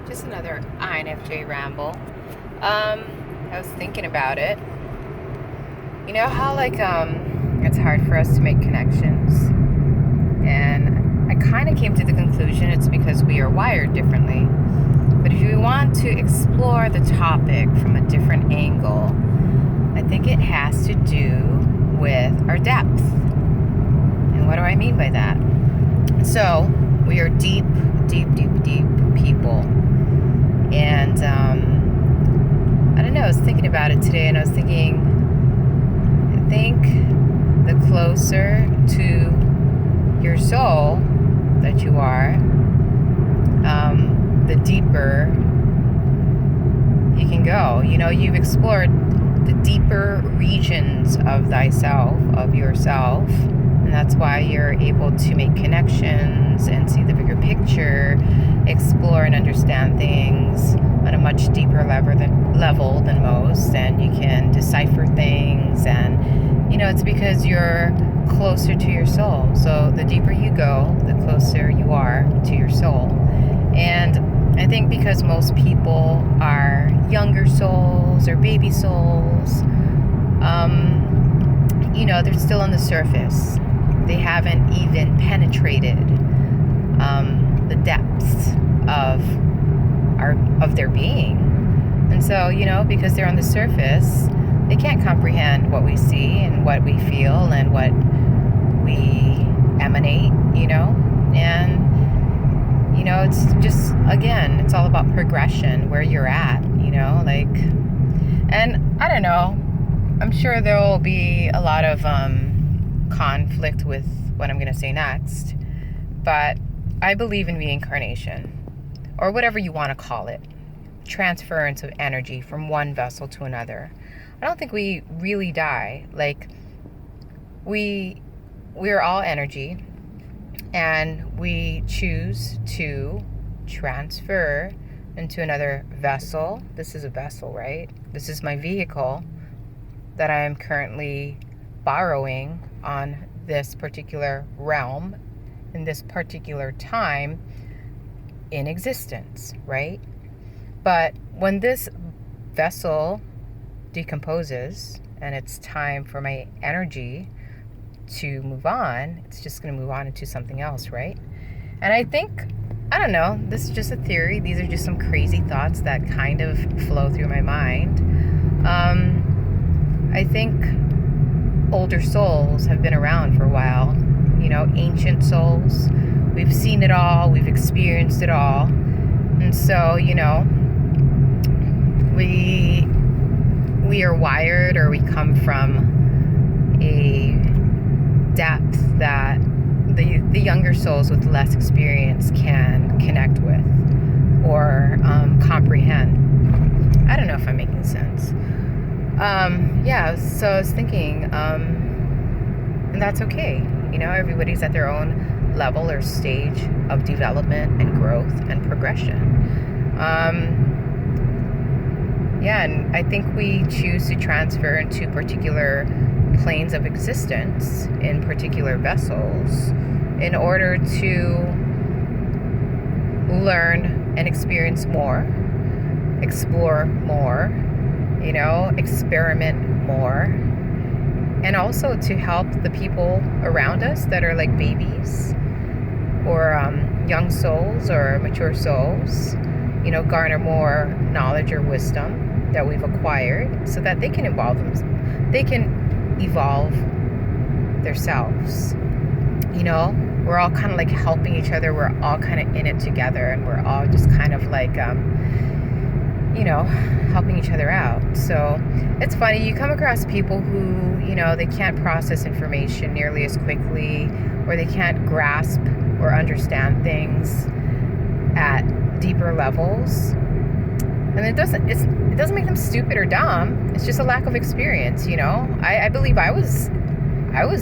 Just another INFJ ramble. I was thinking about it. You know how it's hard for us to make connections, and I kind of came to the conclusion it's because we are wired differently. But if you want to explore the topic from a different angle, I think it has to do with our depth. And what do I mean by that? So we are deep people. And I don't know, I was thinking about it today, and I was thinking, I think the closer to your soul that you are, the deeper you can go. You know, you've explored the deeper regions of thyself, of yourself, and that's why you're able to make connections and see the bigger picture, explore and understand things on a much deeper level than most, and you can decipher things. And you know, it's because you're closer to your soul. So the deeper you go, the closer you are to your soul. And I think because most people are younger souls or baby souls, you know, they're still on the surface. They haven't even penetrated the depths of their being. And so, you know, because they're on the surface, they can't comprehend what we see and what we feel and what we emanate, you know. And you know, it's just, again, it's all about progression, where you're at, you know, like, and I don't know, I'm sure there will be a lot of conflict with what I'm going to say next, but I believe in reincarnation, or whatever you want to call it, transference of energy from one vessel to another. I don't think we really die. Like, we're all energy, and we choose to transfer into another vessel. This is a vessel, right? This is my vehicle that I am currently borrowing on this particular realm, in this particular time in existence, right? But when this vessel decomposes and it's time for my energy to move on, it's just going to move on into something else, right? And I think, I don't know, this is just a theory. These are just some crazy thoughts that kind of flow through my mind. I think older souls have been around for a while, you know, ancient souls. We've seen it all, we've experienced it all. And so, you know, we are wired, or we come from a depth that the younger souls with less experience can connect with or comprehend. I don't know if I'm making sense. Yeah, so I was thinking, and that's okay. You know, everybody's at their own level or stage of development and growth and progression. Yeah, and I think we choose to transfer into particular planes of existence in particular vessels in order to learn and experience more, explore more, you know, experiment more, and also to help the people around us that are like babies or young souls or mature souls, you know, garner more knowledge or wisdom that we've acquired so that they can evolve themselves. You know, we're all kind of like helping each other. We're all kind of in it together, and we're all just kind of like, you know, helping each other out. So it's funny, you come across people who, you know, they can't process information nearly as quickly, or they can't grasp or understand things at deeper levels. And it doesn't make them stupid or dumb. It's just a lack of experience, you know. I believe I was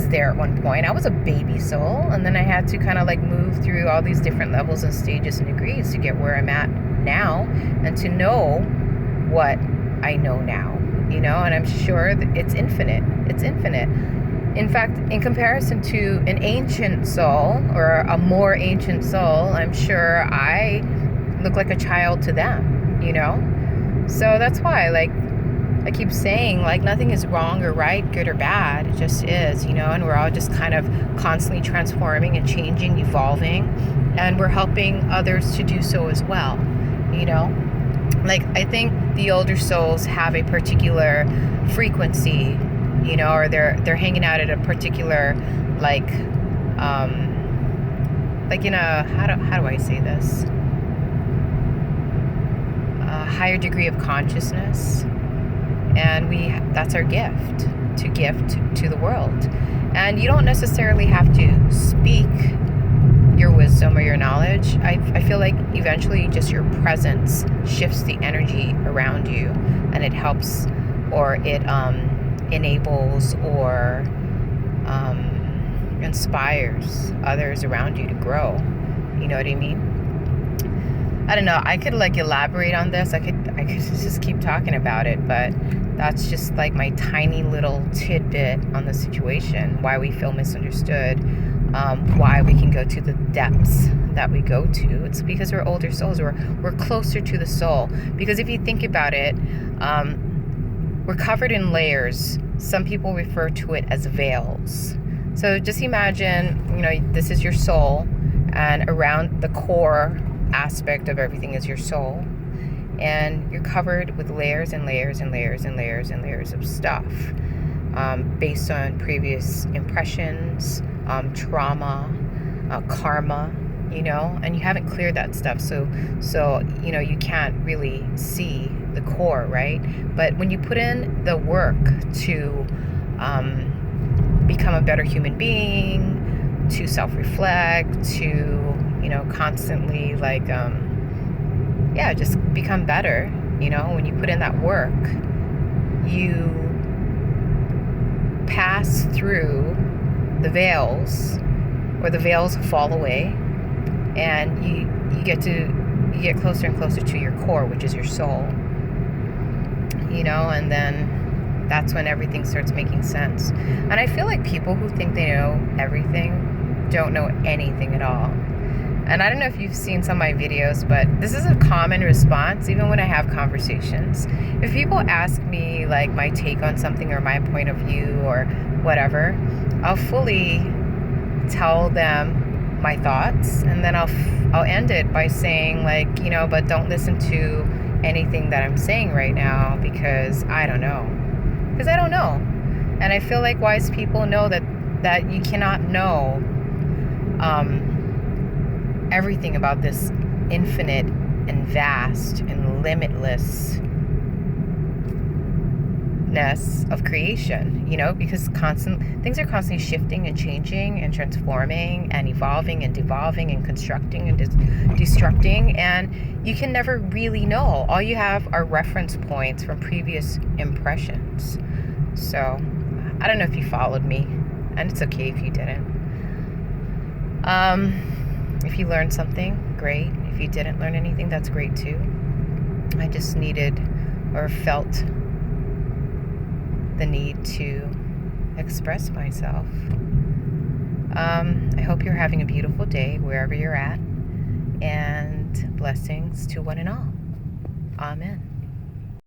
there at one point. I was a baby soul, and then I had to kind of like move through all these different levels and stages and degrees to get where I'm at now, and to know what I know now, you know. And I'm sure that it's infinite. It's infinite. In fact, in comparison to an ancient soul or a more ancient soul, I'm sure I look like a child to them, you know? So that's why, like, I keep saying, like, nothing is wrong or right, good or bad. It just is, you know, and we're all just kind of constantly transforming and changing, evolving, and we're helping others to do so as well, you know? Like, I think the older souls have a particular frequency, you know, or they're hanging out at a particular, like in a, how do I say this? A higher degree of consciousness. And that's our gift to the world. And you don't necessarily have to speak your wisdom or your knowledge. I feel like eventually just your presence shifts the energy around you, and it helps, or it enables, or inspires others around you to grow. You know what I mean? I don't know. I could like elaborate on this. I could just keep talking about it, but that's just like my tiny little tidbit on the situation. Why we feel misunderstood. Why we can go to the depths that we go to. It's because we're older souls. We're closer to the soul. Because if you think about it, we're covered in layers. Some people refer to it as veils. So just imagine, you know, this is your soul, and around the core aspect of everything is your soul, and you're covered with layers and layers and layers and layers and layers of stuff, based on previous impressions, trauma, karma, you know, and you haven't cleared that stuff, so you know, you can't really see the core, right? But when you put in the work to become a better human being, to self-reflect, to, you know, constantly like just become better, you know, when you put in that work, you pass through the veils, or the veils fall away, and you get closer and closer to your core, which is your soul, you know, and then that's when everything starts making sense. And I feel like people who think they know everything don't know anything at all. And I don't know if you've seen some of my videos, but this is a common response, even when I have conversations. If people ask me like my take on something or my point of view or whatever, I'll fully tell them my thoughts, and then I'll end it by saying, like, you know, but don't listen to anything that I'm saying right now, because I don't know. Because I don't know. And I feel like wise people know that you cannot know everything about this infinite and vast and limitlessness of creation, you know, because things are constantly shifting and changing and transforming and evolving and devolving and constructing and destructing, and you can never really know. All you have are reference points from previous impressions. So I don't know if you followed me, and it's okay if you didn't. If you learned something, great. If you didn't learn anything, that's great too. I just needed, or felt the need to express myself. I hope you're having a beautiful day wherever you're at, and blessings to one and all. Amen.